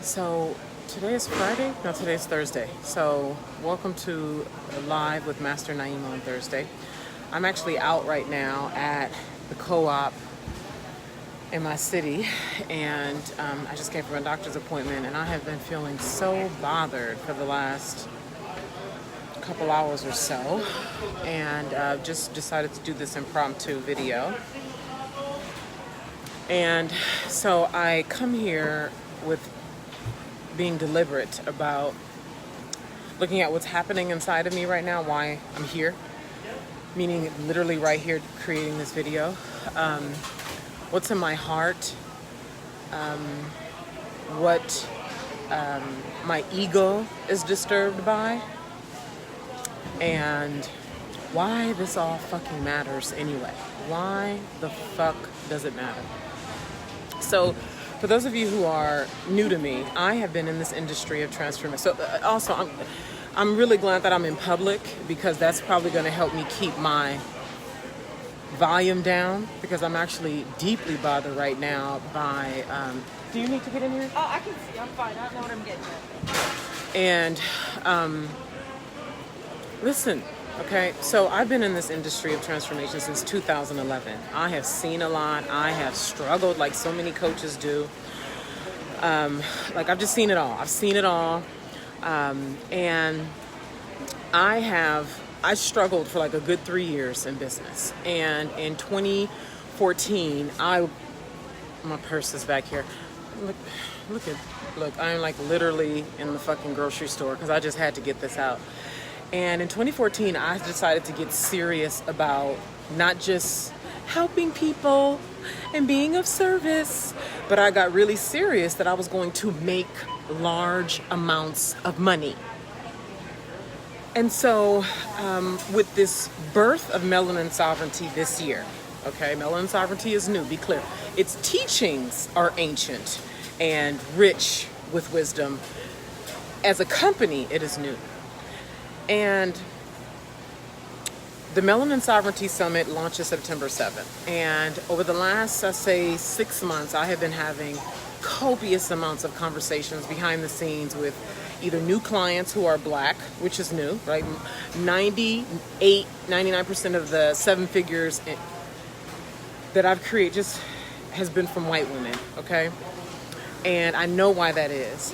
So today is Friday? No, today is Thursday. So welcome to Live with Master Naima on Thursday. I'm actually out right now at the co-op in my city, and I just came from a doctor's appointment, and I have been feeling so bothered for the last couple hours or so, and just decided to do this impromptu video. And so I come here with being deliberate about looking at what's happening inside of me right now, why I'm here, meaning literally right here creating this video, what's in my heart, what my ego is disturbed by, and why this all fucking matters anyway. Why the fuck does it matter? So, for those of you who are new to me, I have been in this industry of transformation. So, also, I'm really glad that I'm in public, because that's probably going to help me keep my volume down, because I'm actually deeply bothered right now by. Do you need to get in here? Oh, I can see. I'm fine. I know what I'm getting at. And listen. Okay, so I've been in this industry of transformation since 2011. I have seen a lot. I have struggled like so many coaches do. I've just seen it all. I've seen it all. And I struggled for like a good 3 years in business. And in 2014, my purse is back here. Look, I'm like literally in the fucking grocery store because I just had to get this out. And in 2014, I decided to get serious about not just helping people and being of service, but I got really serious that I was going to make large amounts of money. And so with this birth of Melanin Sovereignty this year, okay, Melanin Sovereignty is new, be clear. Its teachings are ancient and rich with wisdom. As a company, it is new. And the Melanin Sovereignty Summit launches September 7th. And over the last, I say, 6 months, I have been having copious amounts of conversations behind the scenes with either new clients who are Black, which is new, right? 99% of the 7 figures that I've created just has been from white women, okay? And I know why that is.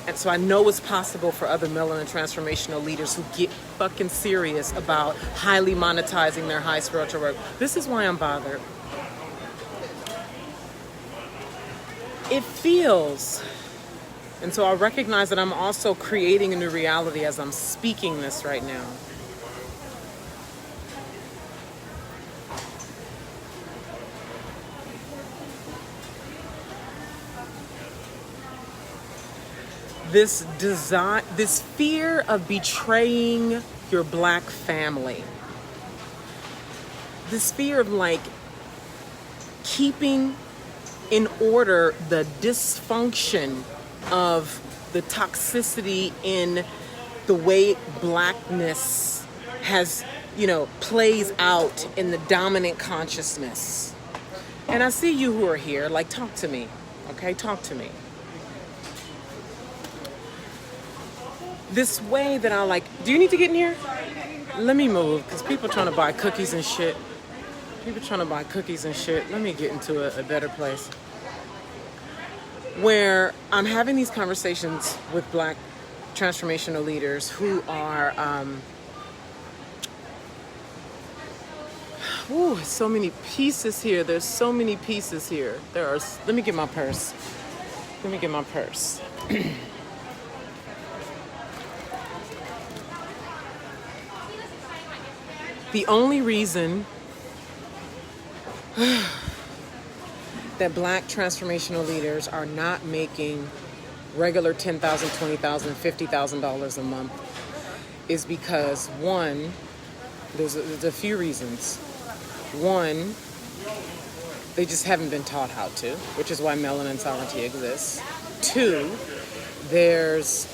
And so I know it's possible for other melanin transformational leaders who get fucking serious about highly monetizing their high spiritual work. This is why I'm bothered. It feels, and so I recognize that I'm also creating a new reality as I'm speaking this right now. This fear of betraying your Black family, this fear of like keeping in order the dysfunction of the toxicity in the way Blackness has, plays out in the dominant consciousness. And I see you who are here, like, talk to me, okay? Talk to me. This way that I like, do you need to get in here? Let me move, because people are trying to buy cookies and shit. Let me get into a better place. Where I'm having these conversations with Black transformational leaders who are, so many pieces here. There's so many pieces here. Let me get my purse. The only reason that Black transformational leaders are not making regular $10,000, $20,000, $50,000 a month is because, one, there's a few reasons. One, they just haven't been taught how to, which is why Melanin Sovereignty exists. Two, there's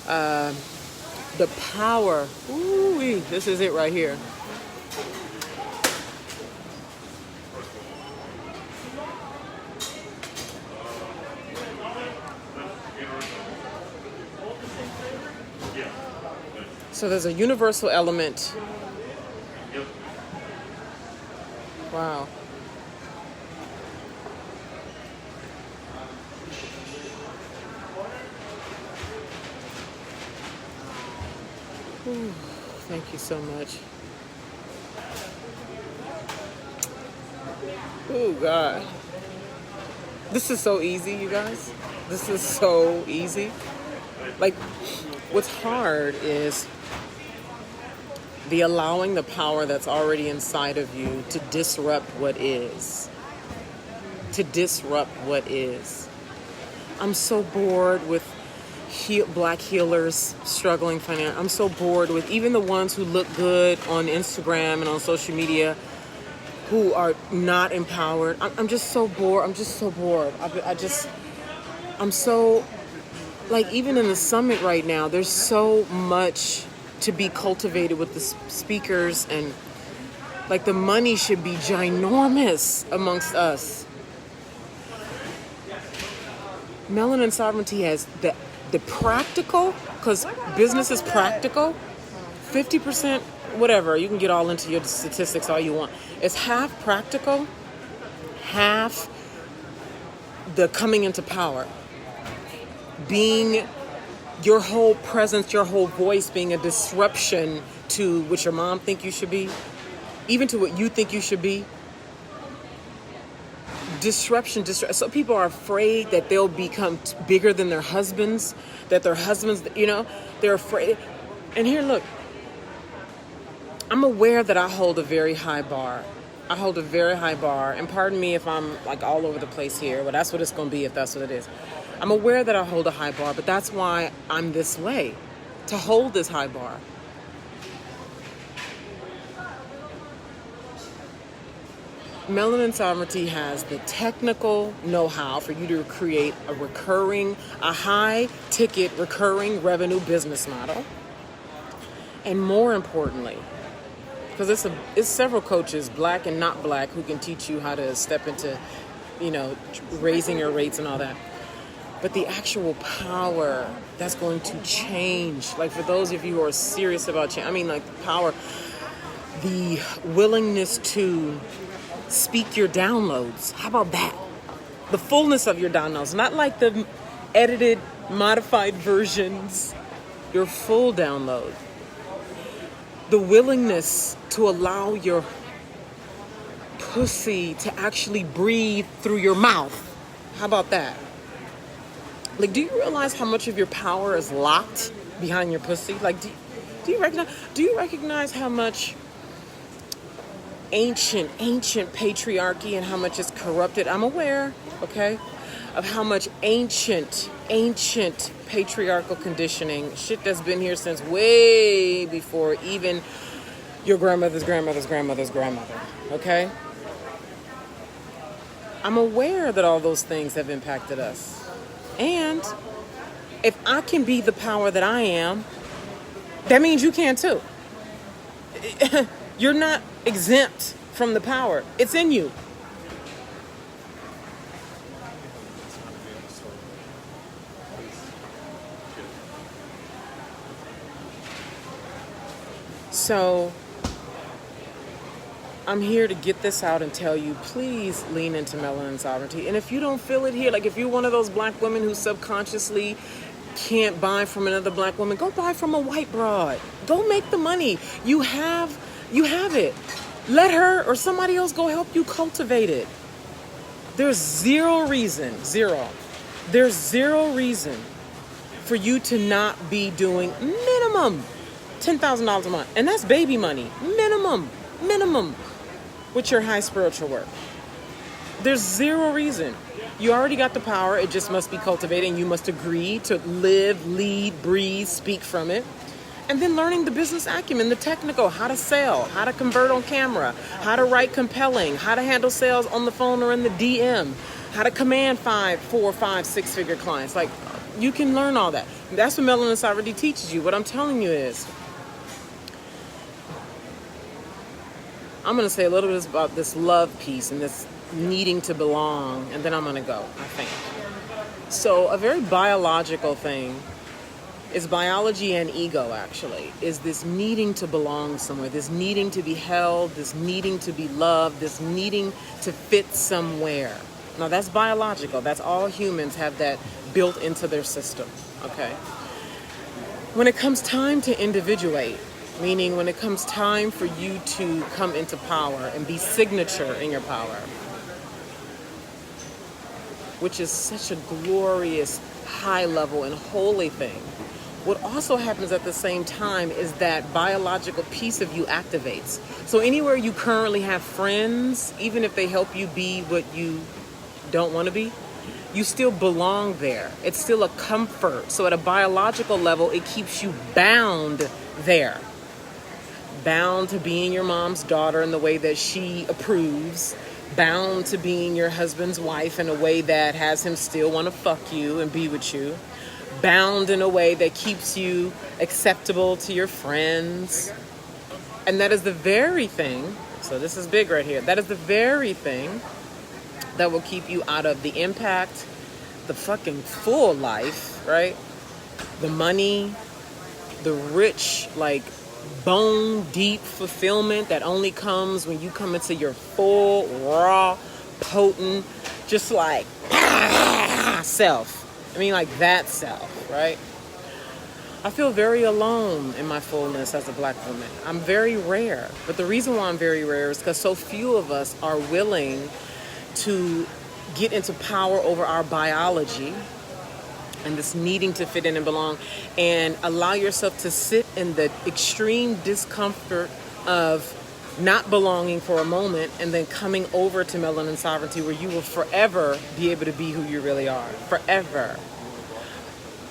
the power. Ooh, this is it right here. So there's a universal element. Wow. Ooh, thank you so much. Oh, God. This is so easy, you guys. This is so easy. Like, what's hard is the allowing the power that's already inside of you to disrupt what is. To disrupt what is. I'm so bored with black healers struggling financially. I'm so bored with even the ones who look good on Instagram and on social media who are not empowered. I'm just so bored. I'm just so bored. I'm so, like, even in the summit right now, there's so much to be cultivated with the speakers, and like the money should be ginormous amongst us. Melanin Sovereignty has the practical, because business is practical, 50%, whatever, you can get all into your statistics all you want. It's half practical, half the coming into power. Being your whole presence, your whole voice being a disruption to what your mom think you should be, even to what you think you should be. Disruption. So people are afraid that they'll become bigger than their husbands, that their husbands, they're afraid. And here, look, I'm aware that I hold a very high bar. I hold a very high bar, and pardon me if I'm like all over the place here, but that's what it's going to be if that's what it is. I'm aware that I hold a high bar, but that's why I'm this way, to hold this high bar. Melanin Sovereignty has the technical know-how for you to create a high-ticket recurring revenue business model. And more importantly, because it's several coaches, black and not black, who can teach you how to step into, raising your rates and all that. But the actual power that's going to change, like for those of you who are serious about change, like the power, the willingness to speak your downloads. How about that? The fullness of your downloads, not like the edited, modified versions, your full download. The willingness to allow your pussy to actually breathe through your mouth. How about that? Like, do you realize how much of your power is locked behind your pussy? Like, do you recognize how much ancient patriarchy and how much it's corrupted? I'm aware, okay, of how much ancient patriarchal conditioning, shit that's been here since way before even your grandmother's grandmother, okay? I'm aware that all those things have impacted us. And if I can be the power that I am, that means you can too. You're not exempt from the power. It's in you. So I'm here to get this out and tell you, please lean into Melanin Sovereignty. And if you don't feel it here, like if you're one of those black women who subconsciously can't buy from another black woman, go buy from a white broad. Go make the money. You have it. Let her or somebody else go help you cultivate it. There's zero reason for you to not be doing minimum $10,000 a month. And that's baby money. Minimum. With your high spiritual work. There's zero reason. You already got the power. It just must be cultivated, and you must agree to live, lead, breathe, speak from it. And then learning the business acumen, the technical, how to sell, how to convert on camera, how to write compelling, how to handle sales on the phone or in the DM, how to command 4, 5, 6-figure clients. Like, you can learn all that. That's what Melanin Sovereignty teaches you. What I'm telling you is, I'm going to say a little bit about this love piece and this needing to belong, and then I'm going to go, I think. So a very biological thing It's biology and ego, actually. Is this needing to belong somewhere, this needing to be held, this needing to be loved, this needing to fit somewhere. Now, that's biological. That's all humans have that built into their system, okay? When it comes time to individuate, meaning when it comes time for you to come into power and be signature in your power, which is such a glorious, high level and holy thing. What also happens at the same time is that biological piece of you activates. So anywhere you currently have friends, even if they help you be what you don't want to be, you still belong there. It's still a comfort. So at a biological level, it keeps you bound there. Bound to being your mom's daughter in the way that she approves. Bound to being your husband's wife in a way that has him still want to fuck you and be with you. Bound in a way that keeps you acceptable to your friends. And that is the very thing, so this is big right here, that is the very thing that will keep you out of the impact, the fucking full life, right? The money, the rich, like, bone deep fulfillment that only comes when you come into your full, raw, potent, just like self. I mean, like that self, right? I feel very alone in my fullness as a black woman. I'm very rare. But the reason why I'm very rare is because so few of us are willing to get into power over our biology and this needing to fit in and belong, and allow yourself to sit in the extreme discomfort of not belonging for a moment and then coming over to melanin sovereignty, where you will forever be able to be who you really are. Forever.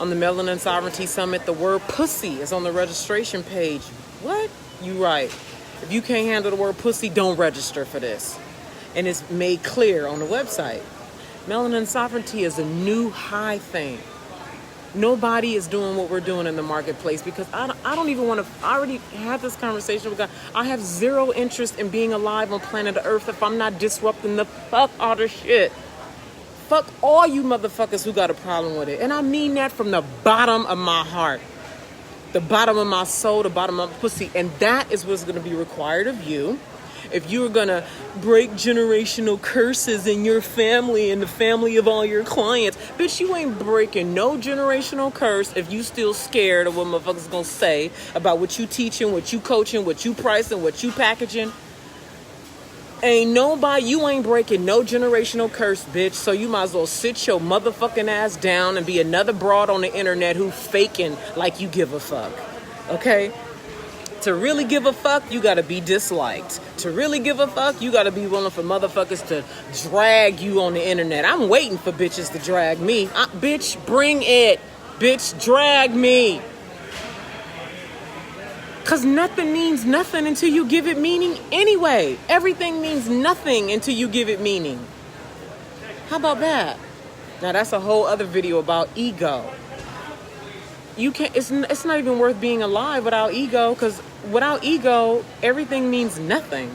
On the Melanin Sovereignty Summit, the word pussy is on the registration page. What? You right. If you can't handle the word pussy, don't register for this. And it's made clear on the website. Melanin sovereignty is a new high thing. Nobody is doing what we're doing in the marketplace, because I don't even want to. I already had this conversation with God. I have zero interest in being alive on planet Earth if I'm not disrupting the fuck out of shit. Fuck all you motherfuckers who got a problem with it. And I mean that from the bottom of my heart, the bottom of my soul, the bottom of my pussy. And that is what's going to be required of you. If you're going to break generational curses in your family and the family of all your clients, bitch, you ain't breaking no generational curse if you still scared of what motherfuckers going to say about what you teaching, what you coaching, what you pricing, what you packaging. Ain't nobody, you ain't breaking no generational curse, bitch. So you might as well sit your motherfucking ass down and be another broad on the internet who faking like you give a fuck. Okay? To really give a fuck, you gotta be disliked. To really give a fuck, you gotta be willing for motherfuckers to drag you on the internet. I'm waiting for bitches to drag me. Bitch, bring it. Bitch, drag me. Because nothing means nothing until you give it meaning anyway. Everything means nothing until you give it meaning. How about that? Now that's a whole other video about ego. You can't. It's not even worth being alive without ego, because without ego, everything means nothing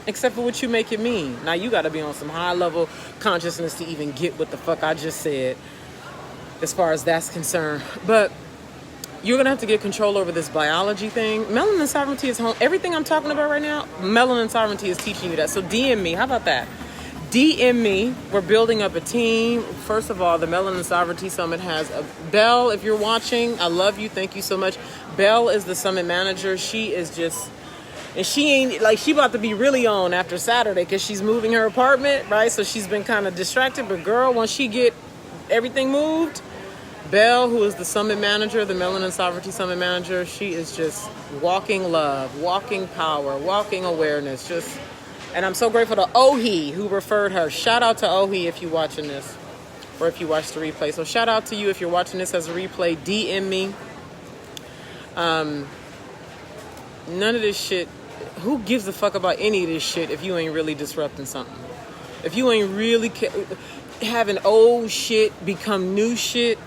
except for what you make it mean. Now you got to be on some high level consciousness to even get what the fuck I just said, as far as that's concerned. But you're gonna have to get control over this biology thing. Melanin sovereignty is home. Everything I'm talking about right now, melanin sovereignty is teaching you that. So DM me. How about that? DM me. We're building up a team. First of all, the Melanin Sovereignty Summit has a Belle. If you're watching, I love you. Thank you so much. Belle is the summit manager. She is just, and she ain't like, she about to be really on after Saturday because she's moving her apartment, right? So she's been kind of distracted. But girl, once she get everything moved, Belle, who is the summit manager, the Melanin Sovereignty Summit manager, she is just walking love, walking power, walking awareness, just. And I'm so grateful to Ohi who referred her. Shout out to Ohi if you're watching this, or if you watch the replay. So shout out to you if you're watching this as a replay. DM me. None of this shit. Who gives a fuck about any of this shit if you ain't really disrupting something? If you ain't really having old shit become new shit.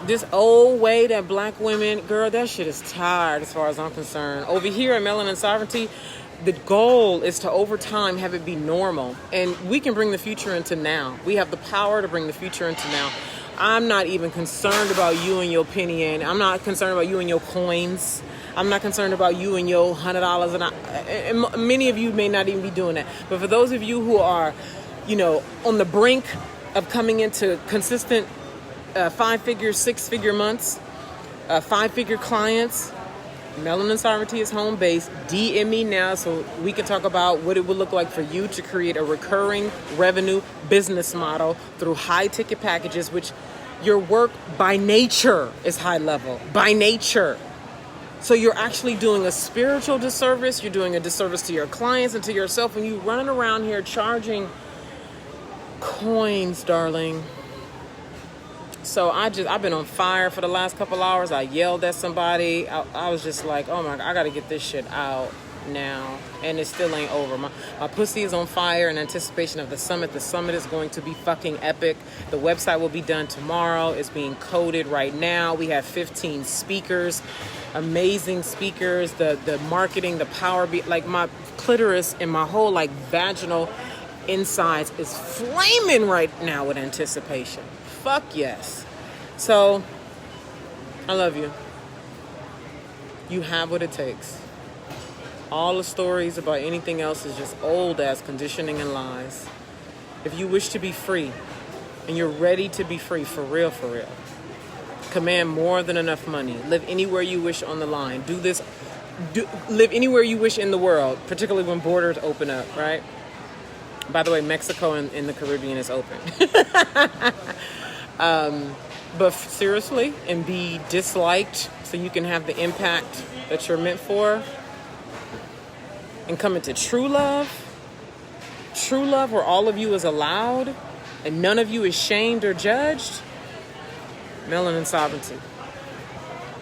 This old way that black women, girl, that shit is tired as far as I'm concerned. Over here at Melanin Sovereignty, the goal is to, over time, have it be normal. And we can bring the future into now. We have the power to bring the future into now. I'm not even concerned about you and your penny, and I'm not concerned about you and your coins. I'm not concerned about you and your $100, and many of you may not even be doing that. But for those of you who are, on the brink of coming into consistent 5-figure, 6-figure months, 5-figure clients, Melanin Sovereignty is home base. DM me now so we can talk about what it would look like for you to create a recurring revenue business model through high ticket packages, which your work by nature is high level, by nature. So you're actually doing a spiritual disservice. You're doing a disservice to your clients and to yourself when you running around here charging coins, darling. So I've been on fire for the last couple hours. I yelled at somebody. I was just like, oh my God, I got to get this shit out now. And it still ain't over. My pussy is on fire in anticipation of the summit. The summit is going to be fucking epic. The website will be done tomorrow. It's being coded right now. We have 15 speakers, amazing speakers. The marketing, the power, like my clitoris and my whole like vaginal insides is flaming right now with anticipation. Fuck yes. So, I love you. You have what it takes. All the stories about anything else is just old ass conditioning and lies. If you wish to be free, and you're ready to be free for real, command more than enough money. Live anywhere you wish on the line. Live anywhere you wish in the world, particularly when borders open up, right? By the way, Mexico and the Caribbean is open. But seriously, and be disliked so you can have the impact that you're meant for. And come into true love where all of you is allowed and none of you is shamed or judged. Melanin Sovereignty.